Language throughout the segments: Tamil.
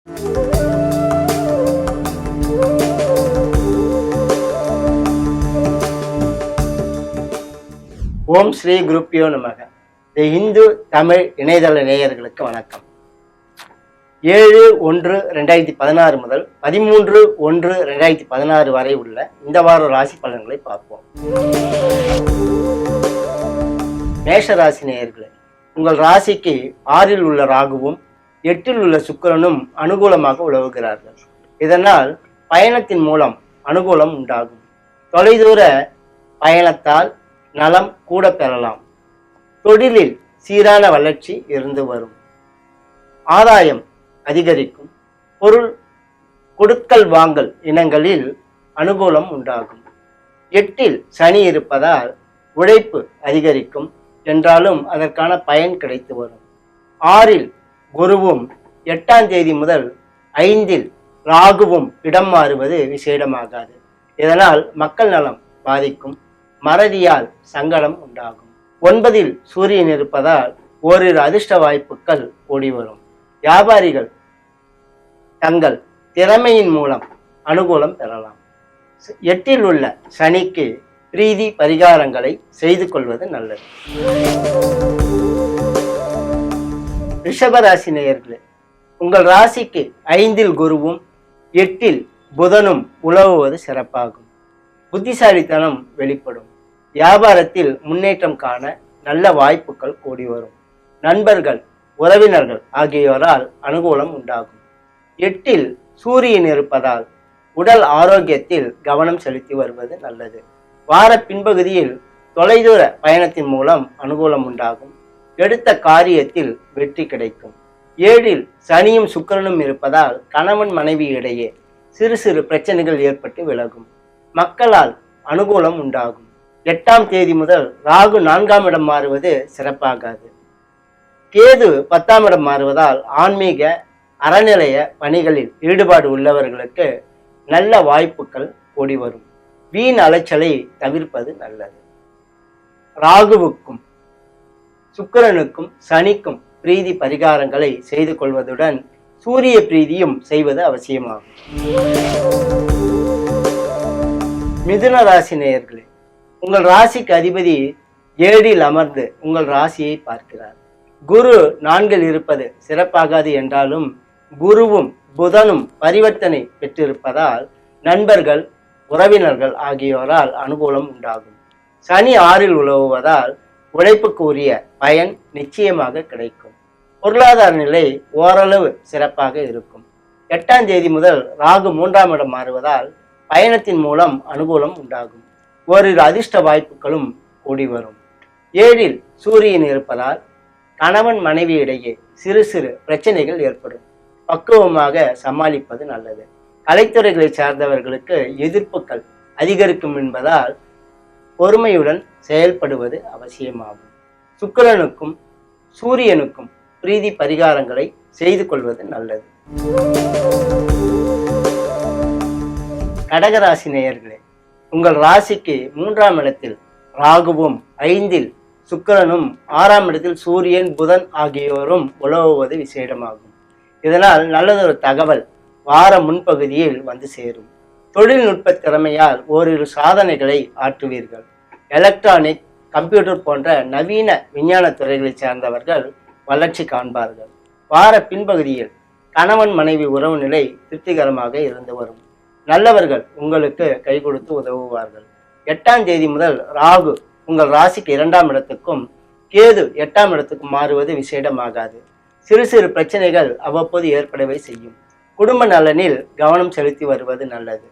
ஓம் ஸ்ரீ குருப்பியோ நமக. இந்து தமிழ் இணையதள நேயர்களுக்கு வணக்கம். 7/1/2016 முதல் 13/1/2016 வரை உள்ள இந்த வார ராசி பலன்களை பார்ப்போம். மேஷ ராசி நேயர்களே, உங்கள் ராசிக்கு 6இல் உள்ள ராகுவும் 8இல் உள்ள சுக்கிரனும் அனுகூலமாக உலவுகிறார்கள். இதனால் பயணத்தின் மூலம் அனுகூலம் உண்டாகும். தொலைதூர பயணத்தால் நலம் கூட பெறலாம். தொழிலில் சீரான வளர்ச்சி இருந்து வரும். ஆதாயம் அதிகரிக்கும். பொருள் கொடுக்கல் வாங்கல் இனங்களில் அனுகூலம் உண்டாகும். 8இல் சனி இருப்பதால் உழைப்பு அதிகரிக்கும் என்றாலும் அதற்கான பயன் கிடைத்து வரும். 6இல் குருவும் 8ஆம் தேதி முதல் 5இல் ராகுவும் இடம் மாறுவது விசேடமாகாது. இதனால் மக்கள் நலம் பாதிக்கும். மறதியால் சங்கடம் உண்டாகும். 9இல் சூரியன் இருப்பதால் ஓரிரு அதிர்ஷ்ட வாய்ப்புகள் கூடி வரும். வியாபாரிகள் தங்கள் திறமையின் மூலம் அனுகூலம் பெறலாம். 8இல் உள்ள சனிக்கு பிரீதி பரிகாரங்களை செய்து கொள்வது நல்லது. ரிஷபராசி நேயர்களே, உங்கள் ராசிக்கு 5இல் குருவும் 8இல் புதனும் உலவுவது சிறப்பாகும். புத்திசாலித்தனம் வெளிப்படும். வியாபாரத்தில் முன்னேற்றம் காண நல்ல வாய்ப்புகள் கூடி வரும். நண்பர்கள் உறவினர்கள் ஆகியோரால் அனுகூலம் உண்டாகும். 8இல் சூரியன் இருப்பதால் உடல் ஆரோக்கியத்தில் கவனம் செலுத்தி வருவது நல்லது. வார பின்பகுதியில் தொலைதூர பயணத்தின் மூலம் அனுகூலம் உண்டாகும். எடுத்த காரியத்தில் வெற்றி கிடைக்கும். 7இல் சனியும் சுக்கிரனும் இருப்பதால் கணவன் மனைவி இடையே சிறு சிறு பிரச்சனைகள் ஏற்பட்டு விலகும். மக்களால் அனுகூலம் உண்டாகும். 8ஆம் தேதி முதல் ராகு 4ஆம் இடம் மாறுவது சிறப்பாகாது. கேது 10ஆம் இடம் மாறுவதால் ஆன்மீக அறநிலைய பணிகளில் ஈடுபாடு உள்ளவர்களுக்கு நல்ல வாய்ப்புகள் கூடி வரும். வீண் அலைச்சலை தவிர்ப்பது நல்லது. ராகுவுக்கும் சுக்கிரனுக்கும் சனிக்கும் பிரீதி பரிகாரங்களை செய்து கொள்வதுடன் சூரிய பிரீதியும் செய்வது அவசியமாகும். மிதுன ராசி நேயர்களே, உங்கள் ராசிக்கு அதிபதி 7இல் அமர்ந்து உங்கள் ராசியை பார்க்கிறார். குரு 4இல் இருப்பது சிறப்பாகாது என்றாலும் குருவும் புதனும் பரிவர்த்தனை பெற்றிருப்பதால் நண்பர்கள் உறவினர்கள் ஆகியோரால் அனுகூலம் உண்டாகும். சனி 6இல் உலவுவதால் உழைப்புக்கு உரிய பயன் நிச்சயமாக கிடைக்கும். பொருளாதார நிலை ஓரளவு சிறப்பாக இருக்கும். 8ஆம் தேதி முதல் ராகு 3ஆம் இடம் மாறுவதால் பயணத்தின் மூலம் அனுகூலம் உண்டாகும். ஓரிரு அதிர்ஷ்ட வாய்ப்புகளும் கூடி வரும். 7இல் சூரியன் இருப்பதால் கணவன் மனைவி இடையே சிறு சிறு பிரச்சனைகள் ஏற்படும். பக்குவமாக சமாளிப்பது நல்லது. கலைத்துறைகளை சார்ந்தவர்களுக்கு எதிர்ப்புகள் அதிகரிக்கும் என்பதால் பொறுமையுடன் செயல்படுவது அவசியமாகும். சுக்கிரனுக்கும் சூரியனுக்கும் பிரீதி பரிகாரங்களை செய்து கொள்வது நல்லது. கடகராசி நேயர்களே, உங்கள் ராசிக்கு 3ஆம் இடத்தில் ராகுவும் 5இல் சுக்கிரனும் 6ஆம் இடத்தில் சூரியன் புதன் ஆகியோரும் உலவுவது விசேடமாகும். இதனால் நல்லதொரு தகவல் வார முன்பகுதியில் வந்து சேரும். தொழில்நுட்ப திறமையால் ஓரிரு சாதனைகளை ஆற்றுவீர்கள். எலக்ட்ரானிக் கம்ப்யூட்டர் போன்ற நவீன விஞ்ஞான துறைகளை சார்ந்தவர்கள் வளர்ச்சி காண்பார்கள். வார பின்பகுதியில் கணவன் மனைவி உறவு நிலை திருப்திகரமாக இருந்து வரும். நல்லவர்கள் உங்களுக்கு கை கொடுத்து உதவுவார்கள். 8ஆம் தேதி முதல் ராகு உங்கள் ராசிக்கு 2ஆம் இடத்துக்கும் கேது 8ஆம் இடத்துக்கும் மாறுவது விசேடமாகாது. சிறு சிறு பிரச்சனைகள் அவ்வப்போது ஏற்படவே செய்யும். குடும்ப நலனில் கவனம் செலுத்தி வருவது நல்லது.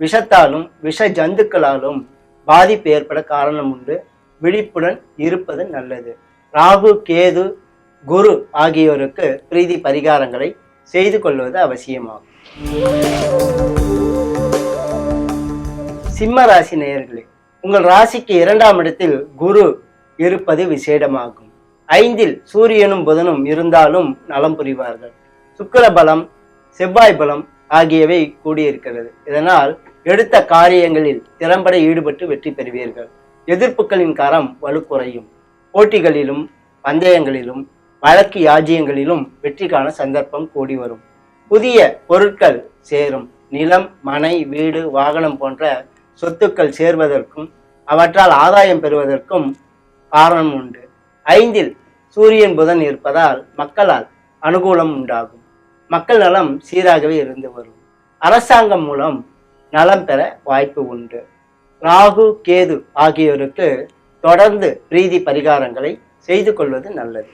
விஷத்தாலும் விஷ ஜந்துக்களாலும் பாதிப்பு ஏற்பட காரணம் உண்டு. விழிப்புடன் இருப்பது நல்லது. ராகு கேது குரு ஆகியோருக்கு பிரீதி பரிகாரங்களை செய்து கொள்வது அவசியமாகும். சிம்ம ராசி நேயர்களே, உங்கள் ராசிக்கு 2ஆம் இடத்தில் குரு இருப்பது விசேடமாகும். 5இல் சூரியனும் புதனும் இருந்தாலும் நலம் புரிவார்கள். சுக்கிர பலம் செவ்வாய் பலம் ஆகியவை கூடியிருக்கிறது. இதனால் எடுத்த காரியங்களில் திறம்பட ஈடுபட்டு வெற்றி பெறுவீர்கள். எதிர்ப்புகளின் கரம் வலுக்குறையும். போட்டிகளிலும் பந்தயங்களிலும் வழக்கு யாஜியங்களிலும் வெற்றி காண சந்தர்ப்பம் கூடி வரும். புதிய பொருட்கள் சேரும். நிலம், மனை, வீடு, வாகனம் போன்ற சொத்துக்கள் சேர்வதற்கும் அவற்றால் ஆதாயம் பெறுவதற்கும் காரணம் உண்டு. 5ல் சூரியன் புதன் இருப்பதால் மக்களால் அனுகூலம் உண்டாகும். மக்கள் நலம் சீராகவே இருந்து வரும். அரசாங்கம் மூலம் நலம் பெற வாய்ப்பு உண்டு. ராகு, கேது ஆகியோருக்கு தொடர்ந்து பிரீதி பரிகாரங்களை செய்து கொள்வது நல்லது.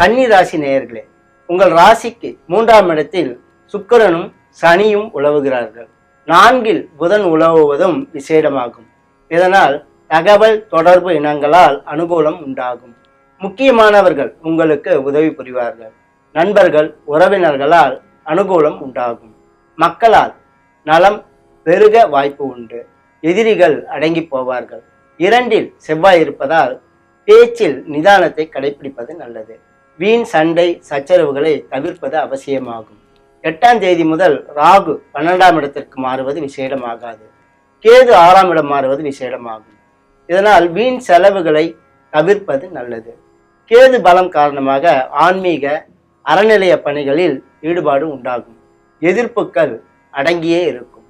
கன்னி ராசி நேயர்களே, உங்கள் ராசிக்கு 3ஆம் இடத்தில் சுக்கிரனும் சனியும் உலவுகிறார்கள். 4ல் புதன் உலவுவதும் விசேடமாகும். இதனால் தகவல் தொடர்பு இனங்களால் அனுகூலம் உண்டாகும். முக்கியமானவர்கள் உங்களுக்கு உதவி புரிவார்கள். நண்பர்கள், உறவினர்களால் அனுகூலம் உண்டாகும். மக்களால் நலம் பெருக வாய்ப்பு உண்டு. எதிரிகள் அடங்கி போவார்கள். 2ல் செவ்வாய் இருப்பதால் பேச்சில் நிதானத்தை கடைபிடிப்பது நல்லது. வீண் சண்டை சச்சரவுகளை தவிர்ப்பது அவசியமாகும். 8ஆம் தேதி முதல் ராகு 12ஆம் இடத்திற்கு மாறுவது விசேடமாகாது. கேது 6ஆம் இடம் மாறுவது விசேடமாகும். இதனால் வீண் செலவுகளை தவிர்ப்பது நல்லது. கேது பலம் காரணமாக ஆன்மீக அறநிலைய பணிகளில் ஈடுபாடு உண்டாகும். எதிர்ப்புகள் அடங்கியே இருக்கும்.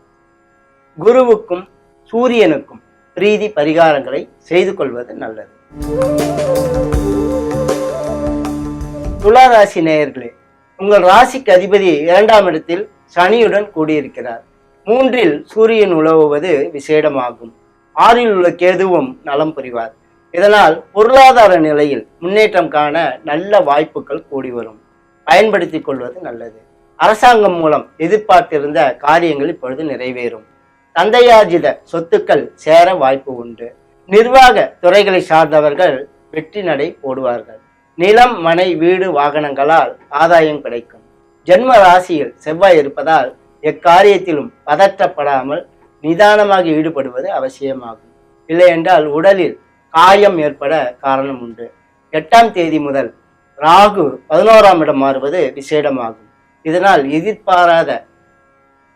குருவுக்கும் சூரியனுக்கும் பிரீதி பரிகாரங்களை செய்து கொள்வது நல்லது. துளாராசி நேயர்களே, உங்கள் ராசிக்கு அதிபதி 2ஆம் இடத்தில் சனியுடன் கூடியிருக்கிறார். 3ல் சூரியன் உலவுவது விசேடமாகும். 6ல் உள்ள கேதுவும் நலம் புரிவார். இதனால் பொருளாதார நிலையில் முன்னேற்றம் காண நல்ல வாய்ப்புகள் கூடி வரும். பயன்படுத்திக் கொள்வது நல்லது. அரசாங்கம் மூலம் எதிர்பார்த்திருந்த காரியங்கள் இப்பொழுது நிறைவேறும். தந்தையார்ஜித சொத்துக்கள் சேர வாய்ப்பு உண்டு. நிர்வாக துறைகளை சார்ந்தவர்கள் வெற்றி நடை போடுவார்கள். நிலம், மனை, வீடு, வாகனங்களால் ஆதாயம் கிடைக்கும். ஜென்ம ராசியில் செவ்வாய் இருப்பதால் எக்காரியத்திலும் பதற்றப்படாமல் நிதானமாக ஈடுபடுவது அவசியமாகும். இல்லையென்றால் உடலில் காயம் ஏற்பட காரணம் உண்டு. 8ஆம் தேதி முதல் ராகு 11ஆம் இடம் மாறுவது விசேடமாகும். இதனால் எதிர்பாராத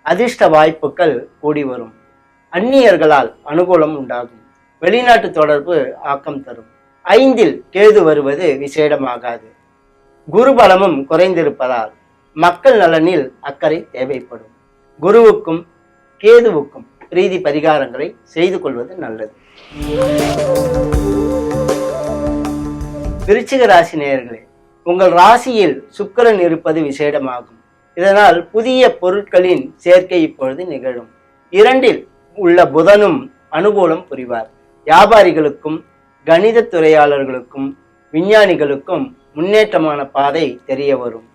அதிர்ஷ்ட வாய்ப்புகள் கூடி வரும். அந்நியர்களால் அனுகூலம் உண்டாகும். வெளிநாட்டு தொடர்பு ஆக்கம் தரும். 5ல் கேது வருவது விசேடமாகாது. குருபலமும் குறைந்திருப்பதால் மக்கள் நலனில் அக்கறை தேவைப்படும். குருவுக்கும் கேதுவுக்கும் பிரீதி பரிகாரங்களை செய்து கொள்வது நல்லது. விருச்சிக ராசி நேயர்களே, உங்கள் ராசியில் சுக்கிரன் இருப்பது விசேடமாகும். இதனால் புதிய பொருட்களின் சேர்க்கை இப்பொழுது நிகழும். 2ல் உள்ள புதனும் அனுகூலம் புரிவார். வியாபாரிகளுக்கும் கணித துறையாளர்களுக்கும் விஞ்ஞானிகளுக்கும் முன்னேற்றமான பாதை தெரிய வரும்.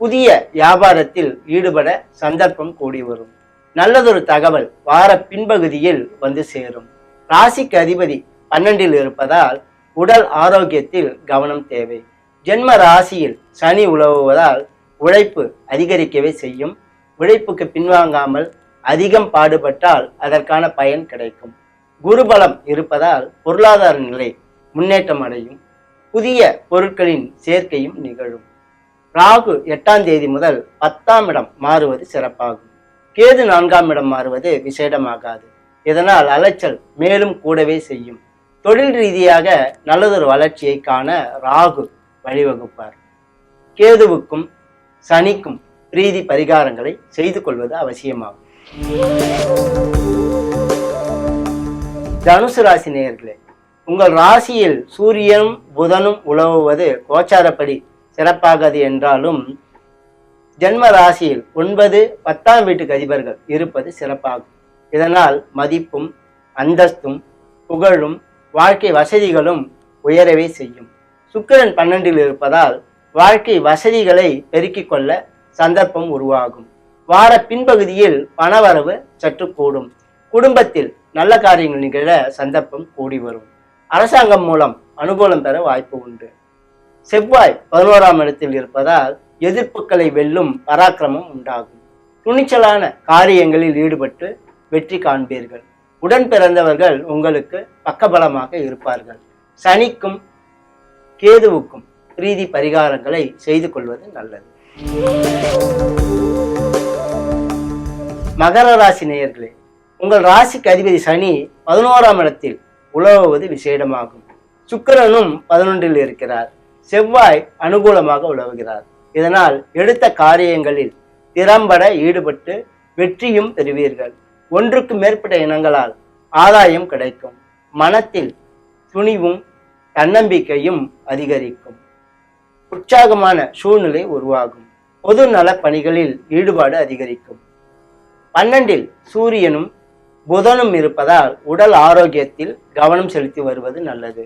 புதிய வியாபாரத்தில் ஈடுபட சந்தர்ப்பம் கூடி வரும். நல்லதொரு தகவல் வார பின்பகுதியில் வந்து சேரும். ராசிக்கு அதிபதி 12ல் இருப்பதால் உடல் ஆரோக்கியத்தில் கவனம் தேவை. ஜென்ம ராசியில் சனி உலவுவதால் உழைப்பு அதிகரிக்கவே செய்யும். உழைப்புக்கு பின்வாங்காமல் அதிகம் பாடுபட்டால் அதற்கான பயன் கிடைக்கும். குருபலம் இருப்பதால் பொருளாதார நிலை முன்னேற்றம் அடையும். புதிய பொருட்களின் சேர்க்கையும் நிகழும். ராகு 8ஆம் தேதி முதல் 10ஆம் இடம் மாறுவது சிறப்பாகும். கேது 4ஆம் இடம் மாறுவது விசேடமாகாது. இதனால் அலைச்சல் மேலும் கூடவே செய்யும். தொழில் ரீதியாக நல்லதொரு வளர்ச்சியை காண ராகு வழிவகுப்பார். கேதுவுக்கும் சனிக்கும் பிரீதி பரிகாரங்களை செய்து கொள்வது அவசியமாகும். தனுசு ராசி நேயர்களே, உங்கள் ராசியில் சூரியனும் புதனும் உலவுவது கோச்சாரப்படி சிறப்பாகாது என்றாலும் ஜென்ம ராசியில் 9, 10ஆம் வீட்டுக்கு அதிபர்கள் இருப்பது சிறப்பாகும். இதனால் மதிப்பும் அந்தஸ்தும் புகழும் வாழ்க்கை வசதிகளும் உயரவே செய்யும். சுக்கிரன் 12ல் இருப்பதால் வாழ்க்கை வசதிகளை பெருக்கிக் கொள்ள சந்தர்ப்பம் உருவாகும். வார பின்பகுதியில் பணவரவு சற்று கூடும். குடும்பத்தில் நல்ல காரியங்கள் நிகழ சந்தர்ப்பம் கூடி வரும். அரசாங்கம் மூலம் அனுகூலம் பெற வாய்ப்பு உண்டு. செவ்வாய் 11ஆம் இடத்தில் இருப்பதால் எதிர்ப்புகளை வெல்லும் பராக்கிரமம் உண்டாகும். துணிச்சலான காரியங்களில் ஈடுபட்டு வெற்றி காண்பீர்கள். உடன் பிறந்தவர்கள் உங்களுக்கு பக்கபலமாக இருப்பார்கள். சனிக்கும் கேதுவுக்கும் பிரீதி பரிகாரங்களை செய்து கொள்வது நல்லது. மகர ராசி நேயர்களே, உங்கள் ராசிக்கு அதிபதி சனி 11ஆம் இடத்தில் உலவுவது விசேடமாகும். சுக்கிரனும் 11ல் இருக்கிறார். செவ்வாய் அனுகூலமாக உலவுகிறார். இதனால் எடுத்த காரியங்களில் திறம்பட ஈடுபட்டு வெற்றியும் பெறுவீர்கள். ஒன்றுக்கு மேற்பட்ட இனங்களால் ஆதாயம் கிடைக்கும். மனத்தில் துணிவும் தன்னம்பிக்கையும் அதிகரிக்கும். உற்சாகமான சூழ்நிலை உருவாகும். பொது நல பணிகளில் ஈடுபாடு அதிகரிக்கும். 12 சூரியனும் புதனும் இருப்பதால் உடல் ஆரோக்கியத்தில் கவனம் செலுத்தி வருவது நல்லது.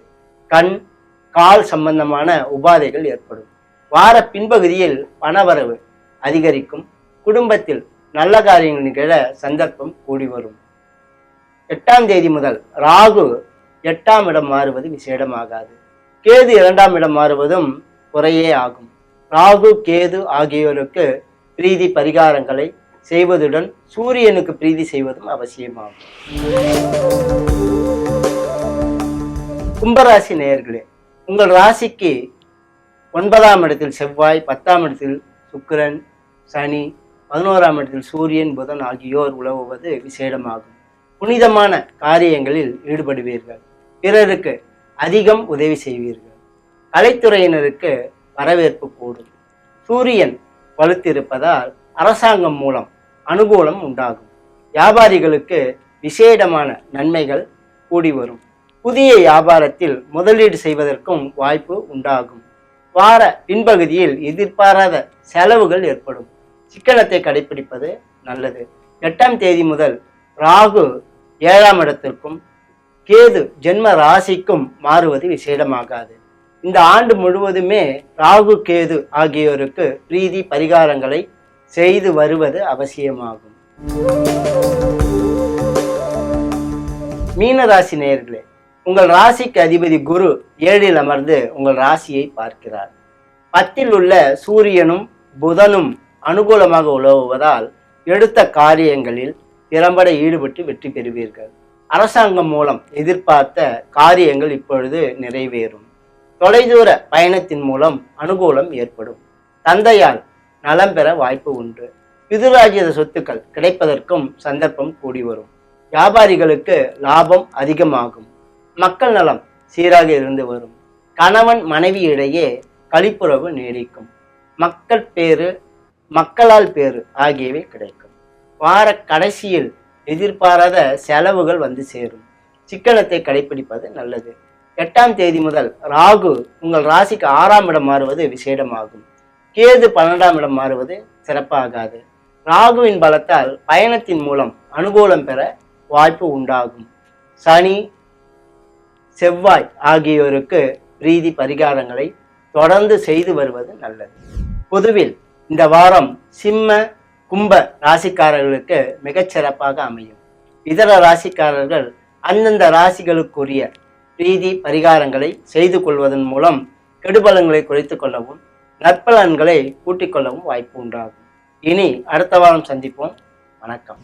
கண் கால் சம்பந்தமான உபாதைகள் ஏற்படும். வார பின்பகுதியில் பணவரவு அதிகரிக்கும். குடும்பத்தில் நல்ல காரியங்கள் நிகழ சந்தர்ப்பம் கூடி வரும். 8ஆம் தேதி முதல் ராகு 8ஆம் இடம் மாறுவது விசேடமாகாது. கேது 2ஆம் இடம் மாறுவதும் குறையே ஆகும். ராகு கேது ஆகியோருக்கு பிரீதி பரிகாரங்களை செய்வதுடன் சூரியனுக்கு பிரீதி செய்வதும் அவசியமாகும். கும்பராசி நேயர்களே, உங்கள் ராசிக்கு 9ஆம் இடத்தில் செவ்வாய், 10ஆம் இடத்தில் சுக்கிரன், சனி, 11ஆம் இடத்தில் சூரியன், புதன் ஆகியோர் உலவுவது விசேடமாகும். புனிதமான காரியங்களில் ஈடுபடுவீர்கள். பிறருக்கு அதிகம் உதவி செய்வீர்கள். கலைத்துறையினருக்கு வரவேற்பு கூடும். சூரியன் வலுத்திருப்பதால் அரசாங்கம் மூலம் அனுகூலம் உண்டாகும். வியாபாரிகளுக்கு விசேடமான நன்மைகள் கூடி வரும். புதிய வியாபாரத்தில் முதலீடு செய்வதற்கும் வாய்ப்பு உண்டாகும். வார பின்பகுதியில் எதிர்பாராத செலவுகள் ஏற்படும். சிக்கனத்தை கடைபிடிப்பது நல்லது. 8ஆம் தேதி முதல் ராகு 7ஆம் இடத்திற்கும் கேது ஜென்ம ராசிக்கும் மாறுவது விசேடமாகாது. இந்த ஆண்டு முழுவதுமே ராகு கேது ஆகியோருக்கு பிரீதி பரிகாரங்களை செய்து வருவது அவசியமாகும். மீனராசி நேயர்களே, உங்கள் ராசிக்கு அதிபதி குரு 7இல் அமர்ந்து உங்கள் ராசியை பார்க்கிறார். 10இல் உள்ள சூரியனும் புதனும் அனுகூலமாக உலவுவதால் எடுத்த காரியங்களில் திறம்பட ஈடுபட்டு வெற்றி பெறுவீர்கள். அரசாங்கம் மூலம் எதிர்பார்த்த காரியங்கள் இப்பொழுது நிறைவேறும். தொலைதூர பயணத்தின் மூலம் அனுகூலம் ஏற்படும். தந்தையால் நலம் பெற வாய்ப்பு உண்டு. பிதுராஜ்ய சொத்துக்கள் கிடைப்பதற்கும் சந்தர்ப்பம் கூடி வரும். வியாபாரிகளுக்கு லாபம் அதிகமாகும். மக்கள் நலம் சீராக இருந்து வரும். கணவன் மனைவி இடையே கழிப்புறவு நீடிக்கும். மக்களால் பேறு ஆகியவை கிடைக்கும். வார கடைசியில் எதிர்பாராத செலவுகள் வந்து சேரும். சிக்கனத்தை கடைபிடிப்பது நல்லது. 8ஆம் தேதி முதல் ராகு உங்கள் ராசிக்கு 6ஆம் இடம் மாறுவது விசேடமாகும். கேது 12ஆம் இடம் மாறுவது சிறப்பாகாது. ராகுவின் பலத்தால் பயணத்தின் மூலம் அனுகூலம் பெற வாய்ப்பு உண்டாகும். சனி செவ்வாய் ஆகியோருக்கு பிரீதி பரிகாரங்களை தொடர்ந்து செய்து வருவது நல்லது. பொதுவில் இந்த வாரம் சிம்ம கும்ப ராசிக்காரர்களுக்கு மிகச்சிறப்பாக அமையும். இதர ராசிக்காரர்கள் அந்தந்த ராசிகளுக்குரிய பிரீதி பரிகாரங்களை செய்து கொள்வதன் மூலம் கெடுபலங்களை குறைத்து கொள்ளவும் நற்பலன்களை கூட்டிக் கொள்ளவும் வாய்ப்பு உண்டாகும். இனி அடுத்த வாரம் சந்திப்போம். வணக்கம்.